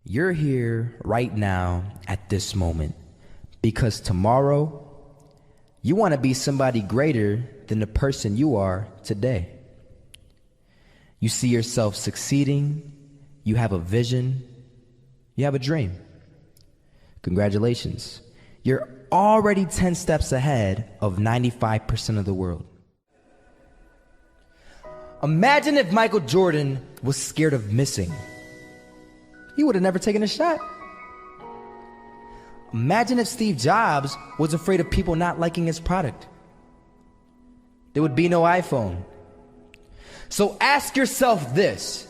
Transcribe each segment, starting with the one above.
You're here right now at this moment because tomorrow you want to be somebody greater than the person you are today. You see yourself succeeding, you have a vision, you have a dream. Congratulations. You're already 10 steps ahead of 95% of the world. Imagine if Michael Jordan was scared of missing. He would have never taken a shot. Imagine if Steve Jobs was afraid of people not liking his product. There would be no iPhone. So ask yourself this: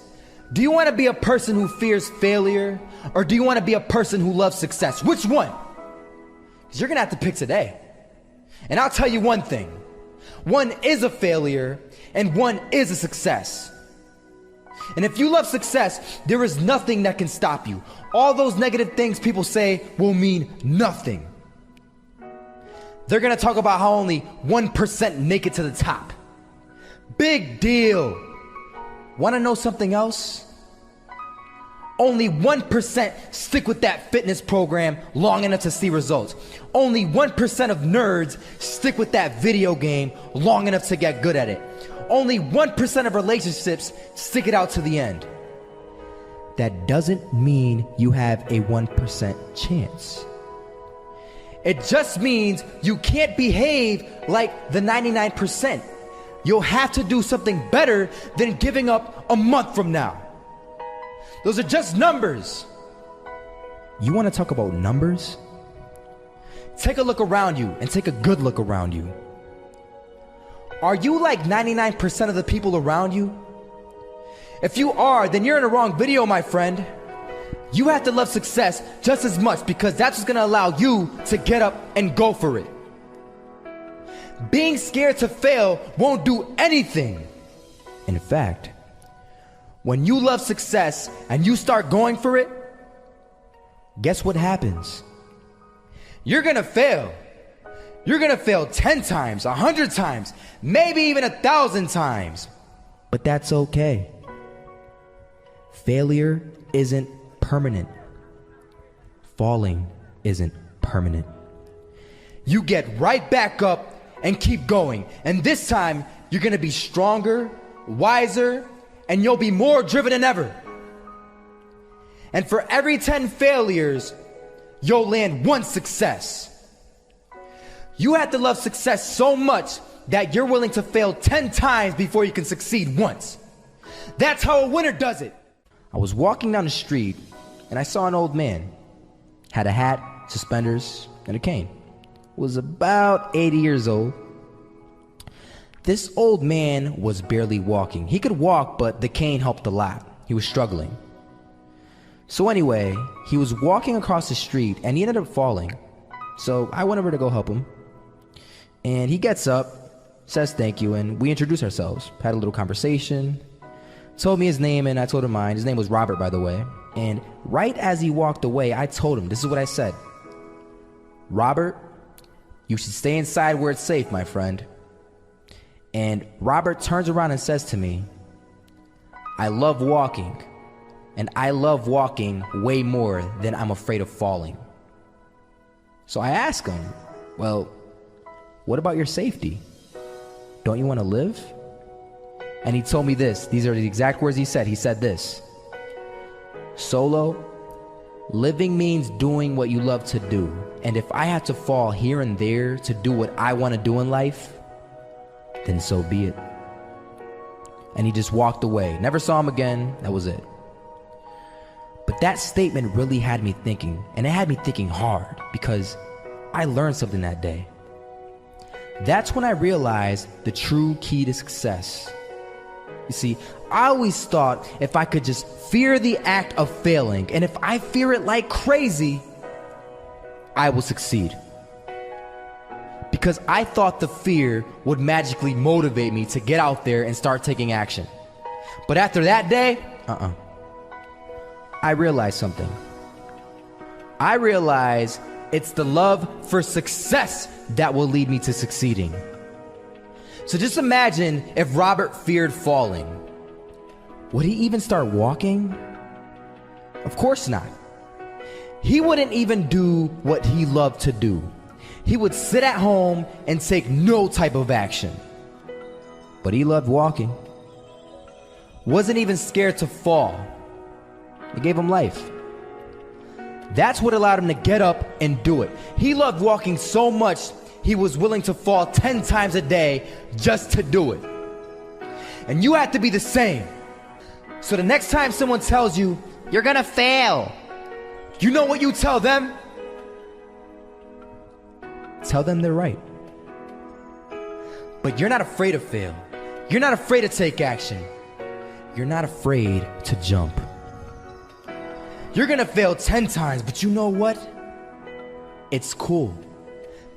do you want to be a person who fears failure, or do you want to be a person who loves success? Which one? Because you're going to have to pick today. And I'll tell you one thing: one is a failure and one is a success. And if you love success, there is nothing that can stop you. All those negative things people say will mean nothing. They're going to talk about how only 1% make it to the top. Big deal. Want to know something else? Only 1% stick with that fitness program long enough to see results. Only 1% of nerds stick with that video game long enough to get good at it. Only 1% of relationships stick it out to the end. That doesn't mean you have a 1% chance. It just means you can't behave like the 99%. You'll have to do something better than giving up a month from now. Those are just numbers. You want to talk about numbers? Take a look around you and take a good look around you. Are you like 99% of the people around you? If you are, then you're in the wrong video, my friend. You have to love success just as much, because that's what's going to allow you to get up and go for it. Being scared to fail won't do anything. In fact, when you love success and you start going for it, guess what happens? You're going to fail. You're going to fail 10 times, 100 times, maybe even 1,000 times. But that's okay. Failure isn't permanent. Falling isn't permanent. You get right back up and keep going. And this time, you're going to be stronger, wiser, and you'll be more driven than ever. And for every 10 failures, you'll land one success. You have to love success so much that you're willing to fail 10 times before you can succeed once. That's how a winner does it. I was walking down the street and I saw an old man. Had a hat, suspenders, and a cane. Was about 80 years old. This old man was barely walking. He could walk, but the cane helped a lot. He was struggling. So anyway, he was walking across the street and he ended up falling. So I went over to go help him. And he gets up, says thank you, and we introduced ourselves. Had a little conversation. Told me his name and I told him mine. His name was Robert, by the way. And right as he walked away, I told him, this is what I said: Robert, you should stay inside where it's safe, my friend. And Robert turns around and says to me, I love walking, and I love walking way more than I'm afraid of falling. So I asked him, well, what about your safety? Don't you want to live? And he told me this. These are the exact words he said. He said this: Solo, living means doing what you love to do. And if I have to fall here and there to do what I want to do in life, then so be it. And he just walked away. Never saw him again. That was it. But that statement really had me thinking, and it had me thinking hard, because I learned something that day. That's when I realized the true key to success. You see, I always thought if I could just fear the act of failing, and if I fear it like crazy, I will succeed. Because I thought the fear would magically motivate me to get out there and start taking action. But after that day, I realized something. I realized it's the love for success that will lead me to succeeding. So just imagine if Robert feared falling. Would he even start walking? Of course not. He wouldn't even do what he loved to do. He would sit at home and take no type of action. But he loved walking. Wasn't even scared to fall. It gave him life. That's what allowed him to get up and do it. He loved walking so much, he was willing to fall 10 times a day just to do it. And you have to be the same. So the next time someone tells you, you're gonna fail, you know what you tell them? Tell them they're right. But you're not afraid to fail. You're not afraid to take action. You're not afraid to jump. You're gonna fail 10 times, but you know what? It's cool.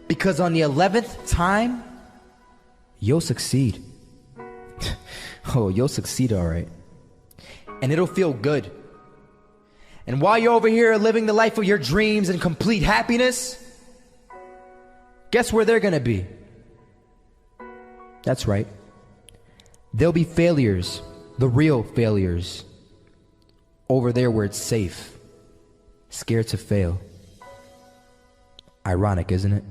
Because on the 11th time, you'll succeed. Oh, you'll succeed all right. And it'll feel good. And while you're over here living the life of your dreams and complete happiness, guess where they're gonna be? That's right. They'll be failures, the real failures. Over there where it's safe, scared to fail. Ironic, isn't it?